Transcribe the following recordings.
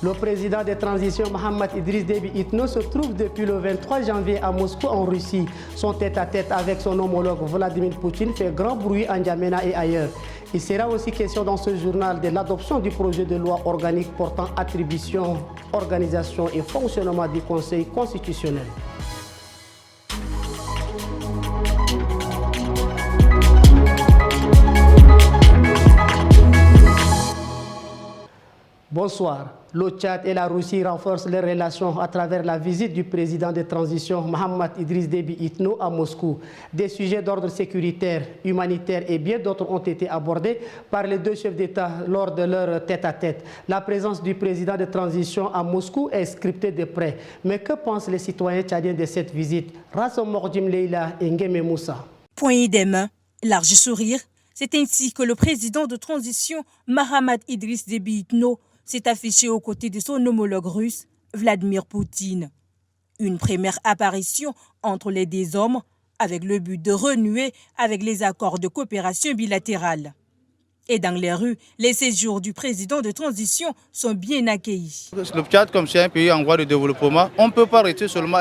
Le président de transition Mohamed Idriss Déby Itno se trouve depuis le 23 janvier à Moscou en Russie. Son tête-à-tête avec son homologue Vladimir Poutine fait grand bruit en N'Djamena et ailleurs. Il sera aussi question dans ce journal de l'adoption du projet de loi organique portant attribution, organisation et fonctionnement du Conseil constitutionnel. Bonsoir. Le Tchad et la Russie renforcent leurs relations à travers la visite du président de transition Mohamed Idriss Déby Itno à Moscou. Des sujets d'ordre sécuritaire, humanitaire et bien d'autres ont été abordés par les deux chefs d'État lors de leur tête-à-tête. La présence du président de transition à Moscou est scriptée de près. Mais que pensent les citoyens tchadiens de cette visite? Rassom Mordim Leila et Ngeme Moussa. Poignée des mains, large sourire. C'est ainsi que le président de transition Mohamed Idriss Déby Itno s'est affiché aux côtés de son homologue russe, Vladimir Poutine. Une première apparition entre les deux hommes avec le but de renouer avec les accords de coopération bilatérale. Et dans les rues, les séjours du président de transition sont bien accueillis. Le Tchad, comme c'est un pays en voie de développement, on ne peut pas être seulement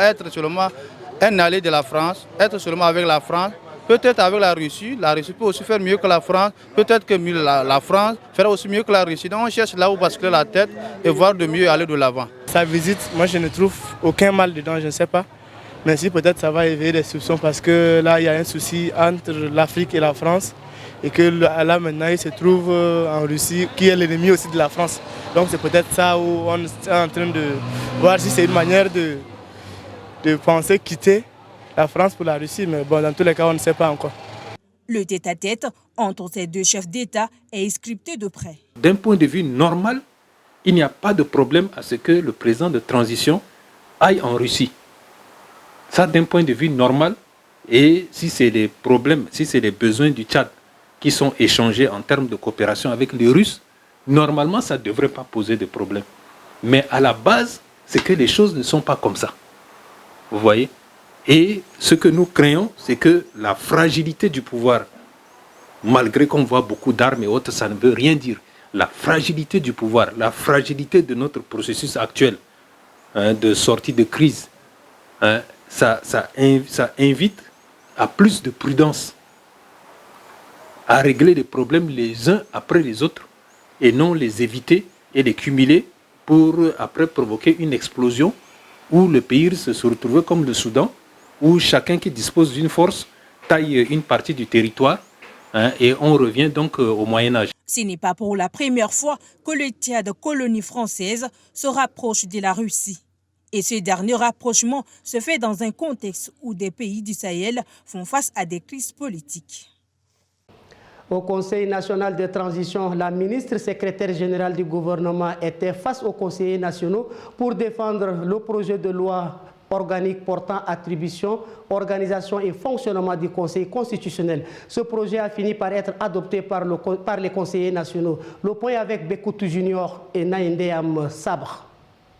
un allié de la France, être seulement avec la France. Peut-être avec la Russie peut aussi faire mieux que la France. Peut-être que la France fera aussi mieux que la Russie. Donc on cherche là où basculer la tête et voir de mieux aller de l'avant. Sa visite, moi je ne trouve aucun mal dedans, je ne sais pas. Mais si peut-être ça va éveiller des soupçons parce que là il y a un souci entre l'Afrique et la France. Et que là maintenant il se trouve en Russie qui est l'ennemi aussi de la France. Donc c'est peut-être ça où on est en train de voir si c'est une manière de penser quitter la France pour la Russie, mais bon, dans tous les cas, on ne sait pas encore. Le tête-à-tête entre ces deux chefs d'État est scripté de près. D'un point de vue normal, il n'y a pas de problème à ce que le président de transition aille en Russie. Ça, d'un point de vue normal, et si c'est des problèmes, si c'est les besoins du Tchad qui sont échangés en termes de coopération avec les Russes, normalement, ça ne devrait pas poser de problème. Mais à la base, c'est que les choses ne sont pas comme ça. Vous voyez ? Et ce que nous craignons, c'est que la fragilité du pouvoir, malgré qu'on voit beaucoup d'armes et autres, ça ne veut rien dire. La fragilité du pouvoir, la fragilité de notre processus actuel de sortie de crise, ça invite à plus de prudence, à régler les problèmes les uns après les autres et non les éviter et les cumuler pour après provoquer une explosion où le pays se retrouve comme le Soudan, où chacun qui dispose d'une force taille une partie du territoire et on revient donc au Moyen-Âge. Ce n'est pas pour la première fois que le Tchad, colonie française, se rapproche de la Russie. Et ce dernier rapprochement se fait dans un contexte où des pays du Sahel font face à des crises politiques. Au Conseil national de transition, la ministre secrétaire générale du gouvernement était face aux conseillers nationaux pour défendre le projet de loi organique portant attribution, organisation et fonctionnement du Conseil constitutionnel. Ce projet a fini par être adopté par les conseillers nationaux. Le point avec Bekoutou Junior et Naïndéam Sabre.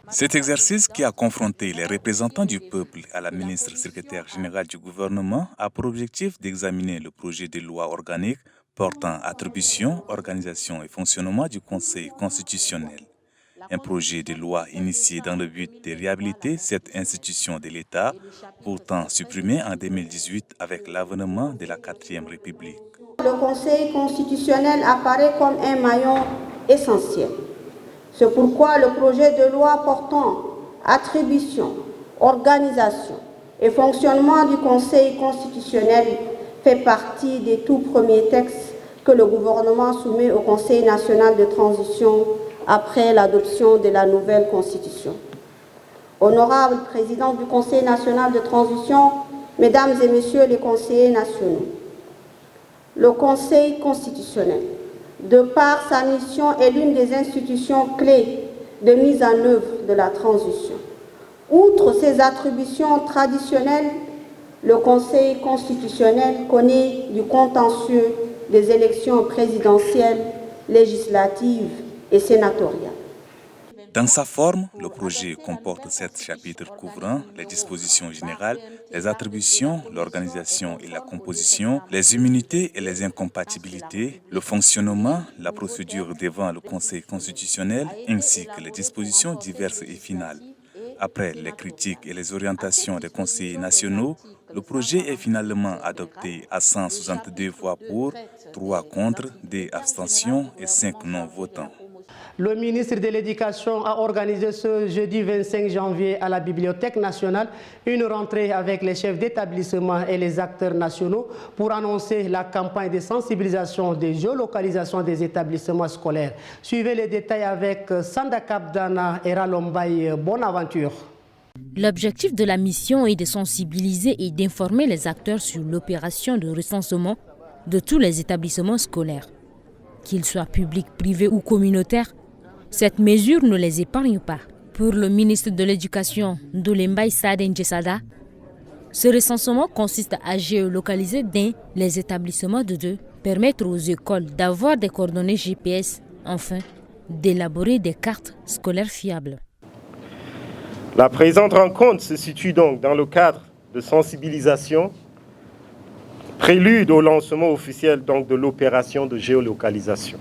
Cet exercice qui a confronté les représentants du peuple à la ministre secrétaire générale du gouvernement a pour objectif d'examiner le projet de loi organique portant attribution, organisation et fonctionnement du Conseil constitutionnel. Un projet de loi initié dans le but de réhabiliter cette institution de l'État, pourtant supprimée en 2018 avec l'avènement de la 4e République. Le Conseil constitutionnel apparaît comme un maillon essentiel. C'est pourquoi le projet de loi portant attribution, organisation et fonctionnement du Conseil constitutionnel fait partie des tout premiers textes que le gouvernement soumet au Conseil national de transition après l'adoption de la nouvelle Constitution. Honorable Président du Conseil national de transition, Mesdames et Messieurs les conseillers nationaux, le Conseil constitutionnel, de par sa mission, est l'une des institutions clés de mise en œuvre de la transition. Outre ses attributions traditionnelles, le Conseil constitutionnel connaît du contentieux des élections présidentielles, législatives et sénatoriales. Dans sa forme, le projet comporte 7 chapitres couvrant les dispositions générales, les attributions, l'organisation et la composition, les immunités et les incompatibilités, le fonctionnement, la procédure devant le Conseil constitutionnel, ainsi que les dispositions diverses et finales. Après les critiques et les orientations des conseillers nationaux, le projet est finalement adopté à 162 voix pour, 3 contre, 2 abstentions et 5 non-votants. Le ministre de l'Éducation a organisé ce jeudi 25 janvier à la Bibliothèque nationale une rentrée avec les chefs d'établissement et les acteurs nationaux pour annoncer la campagne de sensibilisation de géolocalisation des établissements scolaires. Suivez les détails avec Sanda Kapdana et Ralombaye Bonaventure. L'objectif de la mission est de sensibiliser et d'informer les acteurs sur l'opération de recensement de tous les établissements scolaires. Qu'ils soient publics, privés ou communautaires, cette mesure ne les épargne pas. Pour le ministre de l'Éducation, Ndolembaye Saden Jesada, ce recensement consiste à géolocaliser dans les établissements de deux, permettre aux écoles d'avoir des coordonnées GPS, enfin, d'élaborer des cartes scolaires fiables. La présente rencontre se situe donc dans le cadre de sensibilisation, prélude au lancement officiel donc de l'opération de géolocalisation.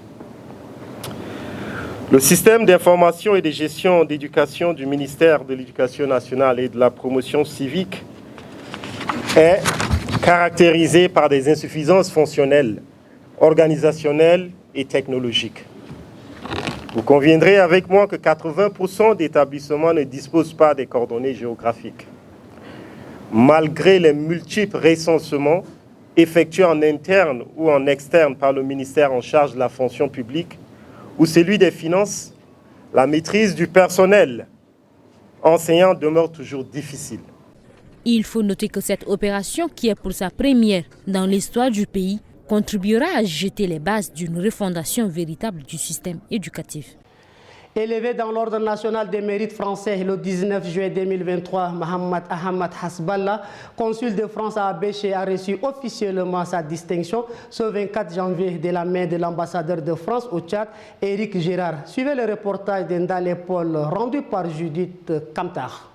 Le système d'information et de gestion d'éducation du ministère de l'Éducation nationale et de la promotion civique est caractérisé par des insuffisances fonctionnelles, organisationnelles et technologiques. Vous conviendrez avec moi que 80% d'établissements ne disposent pas des coordonnées géographiques. Malgré les multiples recensements effectués en interne ou en externe par le ministère en charge de la fonction publique ou celui des finances, la maîtrise du personnel enseignant demeure toujours difficile. Il faut noter que cette opération, qui est pour sa première dans l'histoire du pays, contribuera à jeter les bases d'une refondation véritable du système éducatif. Élevé dans l'ordre national des mérites français le 19 juillet 2023, Mohamed Ahmad Hasballa, consul de France à Abéché, a reçu officiellement sa distinction ce 24 janvier de la main de l'ambassadeur de France au Tchad, Éric Gérard. Suivez le reportage d'Endale Paul rendu par Judith Kamtar.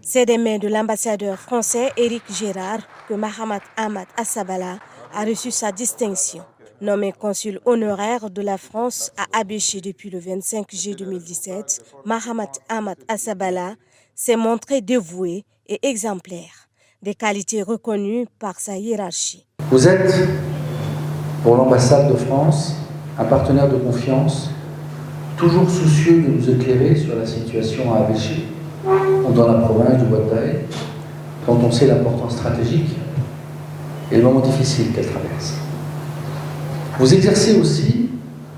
C'est des mains de l'ambassadeur français Éric Gérard que Mohamed Ahmad Hasballa a reçu sa distinction. Nommé consul honoraire de la France à Abéché depuis le 25 juillet 2017, Mohamed Ahmad Hasballa s'est montré dévoué et exemplaire, des qualités reconnues par sa hiérarchie. Vous êtes, pour l'ambassade de France, un partenaire de confiance, toujours soucieux de nous éclairer sur la situation à Abéché, dans la province du Ouattay, quand on sait l'importance stratégique et le moment difficile qu'elle traverse. Vous exercez aussi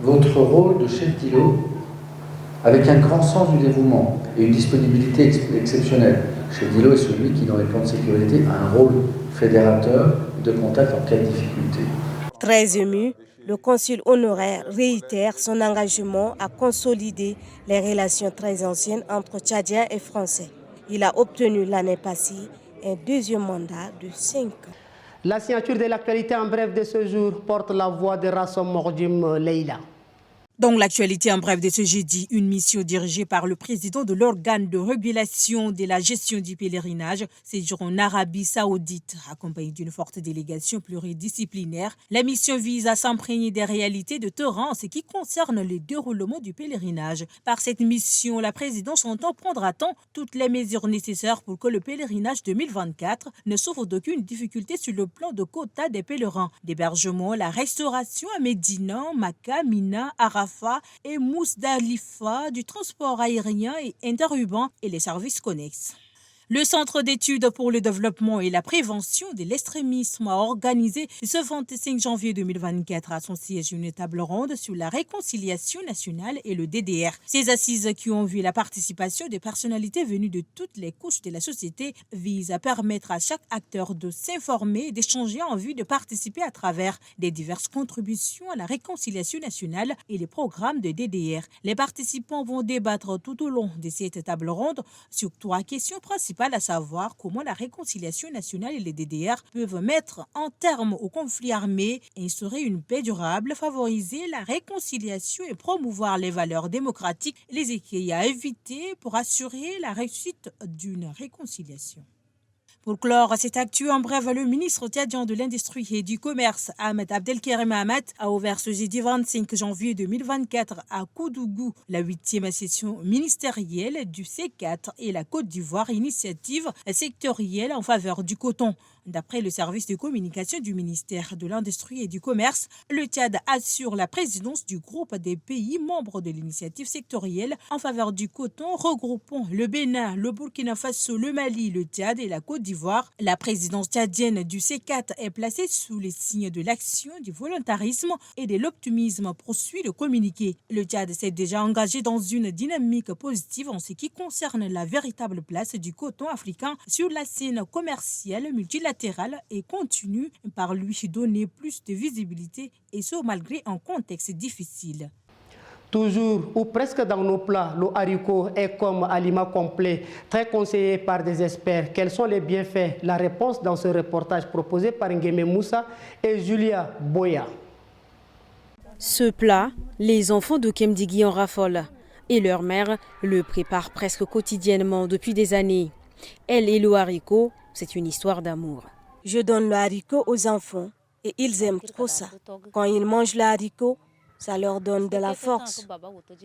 votre rôle de chef d'îlot avec un grand sens du dévouement et une disponibilité exceptionnelle. Chef d'îlot est celui qui, dans les plans de sécurité, a un rôle fédérateur de contact en cas de difficulté. Très ému, le consul honoraire réitère son engagement à consolider les relations très anciennes entre Tchadiens et Français. Il a obtenu l'année passée un deuxième mandat de 5 ans. La signature de l'actualité en bref de ce jour porte la voix de Rassom Mordim Leila. Dans l'actualité en bref de ce jeudi, une mission dirigée par le président de l'organe de régulation de la gestion du pèlerinage séjourne en Arabie Saoudite, accompagnée d'une forte délégation pluridisciplinaire. La mission vise à s'imprégner des réalités de terrain, ce qui concerne le déroulement du pèlerinage. Par cette mission, la présidence entend prendre à temps toutes les mesures nécessaires pour que le pèlerinage 2024 ne souffre d'aucune difficulté sur le plan de quota des pèlerins. L'hébergement, la restauration à Médina, Makkah, Mina, Arafat et Mousdalifa, du transport aérien et interurbain et les services connexes. Le Centre d'études pour le développement et la prévention de l'extrémisme a organisé ce 25 janvier 2024 à son siège une table ronde sur la réconciliation nationale et le DDR. Ces assises qui ont vu la participation de personnalités venues de toutes les couches de la société visent à permettre à chaque acteur de s'informer et d'échanger en vue de participer à travers des diverses contributions à la réconciliation nationale et les programmes de DDR. Les participants vont débattre tout au long de cette table ronde sur 3 questions principales. principal, à savoir comment la réconciliation nationale et les DDR peuvent mettre un terme au conflit armé, instaurer une paix durable, favoriser la réconciliation et promouvoir les valeurs démocratiques et les écueils à éviter pour assurer la réussite d'une réconciliation. Pour clore cette actu, en bref, le ministre tchadien de l'Industrie et du Commerce, Ahmed Abdelkerim Ahmed, a ouvert ce jeudi 25 janvier 2024 à Koudougou la 8e session ministérielle du C4 et la Côte d'Ivoire, initiative sectorielle en faveur du coton. D'après le service de communication du ministère de l'Industrie et du Commerce, le Tchad assure la présidence du groupe des pays membres de l'initiative sectorielle en faveur du coton regroupant le Bénin, le Burkina Faso, le Mali, le Tchad et la Côte d'Ivoire. La présidence tchadienne du C4 est placée sous les signes de l'action, du volontarisme et de l'optimisme, poursuit le communiqué. Le Tchad s'est déjà engagé dans une dynamique positive en ce qui concerne la véritable place du coton africain sur la scène commerciale multilatérale et continue par lui donner plus de visibilité, et ce malgré un contexte difficile. Toujours ou presque dans nos plats, le haricot est comme aliment complet, très conseillé par des experts. Quels sont les bienfaits? La réponse dans ce reportage proposé par Ngueme Moussa et Julia Boya. Ce plat, les enfants de Kemdigui en raffolent et leur mère le prépare presque quotidiennement depuis des années. Elle et le haricot, c'est une histoire d'amour. Je donne le haricot aux enfants et ils aiment trop ça. Quand ils mangent le haricot, ça leur donne de la force.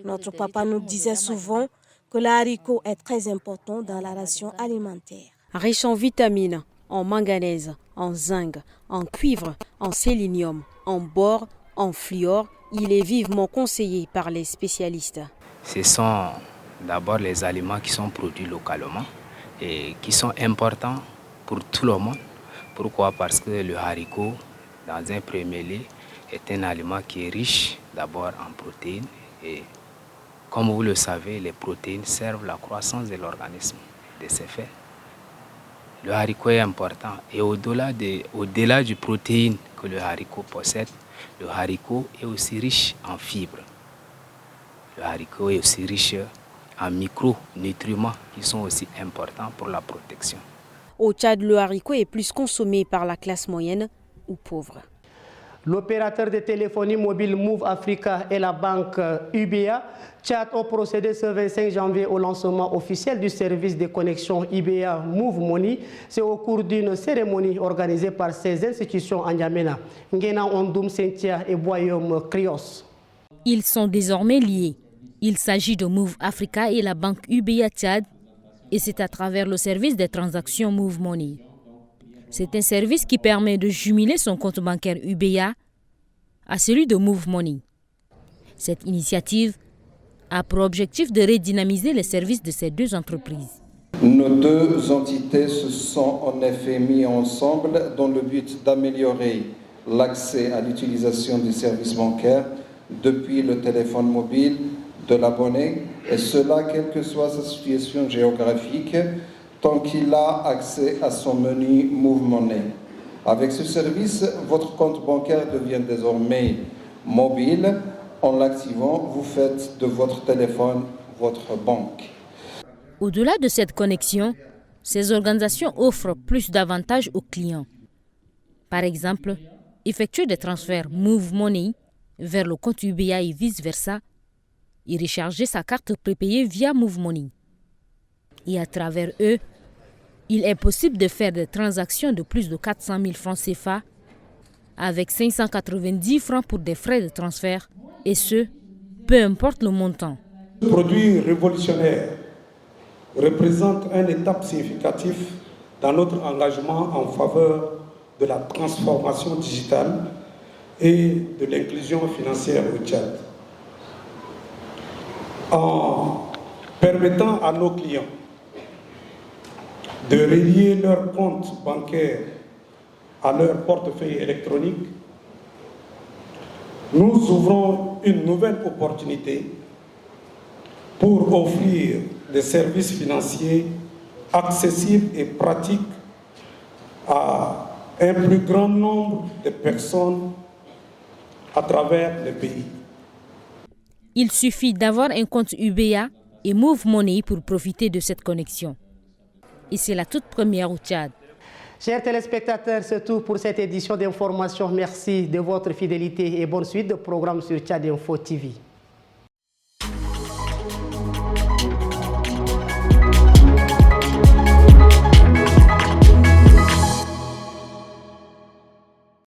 Notre papa nous disait souvent que le haricot est très important dans la ration alimentaire. Riche en vitamines, en manganèse, en zinc, en cuivre, en sélénium, en bore, en fluor, il est vivement conseillé par les spécialistes. Ce sont d'abord les aliments qui sont produits localement et qui sont importants pour tout le monde. Pourquoi? Parce que le haricot, dans un premier lieu, est un aliment qui est riche d'abord en protéines. Et comme vous le savez, les protéines servent la croissance de l'organisme. De ce fait, le haricot est important. Et au-delà du protéine que le haricot possède, le haricot est aussi riche en fibres. Le haricot est aussi riche en micronutriments qui sont aussi importants pour la protection. Au Tchad, le haricot est plus consommé par la classe moyenne ou pauvre. L'opérateur de téléphonie mobile Move Africa et la banque UBA Tchad ont procédé ce 25 janvier au lancement officiel du service de connexion UBA Move Money. C'est au cours d'une cérémonie organisée par ces institutions en N'Djamena, Nguena Ondoum Sentia et Boyom Krios. Ils sont désormais liés. Il s'agit de Move Africa et la banque UBA Tchad, et c'est à travers le service des transactions Move Money. C'est un service qui permet de jumeler son compte bancaire UBA à celui de Move Money. Cette initiative a pour objectif de redynamiser les services de ces deux entreprises. Nos deux entités se sont en effet mises ensemble dans le but d'améliorer l'accès à l'utilisation des services bancaires depuis le téléphone mobile de l'abonné, et cela quelle que soit sa situation géographique, tant qu'il a accès à son menu Move Money. Avec ce service, votre compte bancaire devient désormais mobile. En l'activant, vous faites de votre téléphone votre banque. Au-delà de cette connexion, ces organisations offrent plus d'avantages aux clients. Par exemple, effectuer des transferts Move Money vers le compte UBA et vice-versa, et recharger sa carte prépayée via Move Money. Et à travers eux, il est possible de faire des transactions de plus de 400 000 francs CFA avec 590 francs pour des frais de transfert, et ce, peu importe le montant. Ce produit révolutionnaire représente une étape significative dans notre engagement en faveur de la transformation digitale et de l'inclusion financière au Tchad. En permettant à nos clients de relier leur compte bancaire à leur portefeuille électronique, nous ouvrons une nouvelle opportunité pour offrir des services financiers accessibles et pratiques à un plus grand nombre de personnes à travers le pays. Il suffit d'avoir un compte UBA et Move Money pour profiter de cette connexion. et c'est la toute première au Tchad. Chers téléspectateurs, c'est tout pour cette édition d'information. Merci de votre fidélité et bonne suite de programmes sur Tchad Info TV.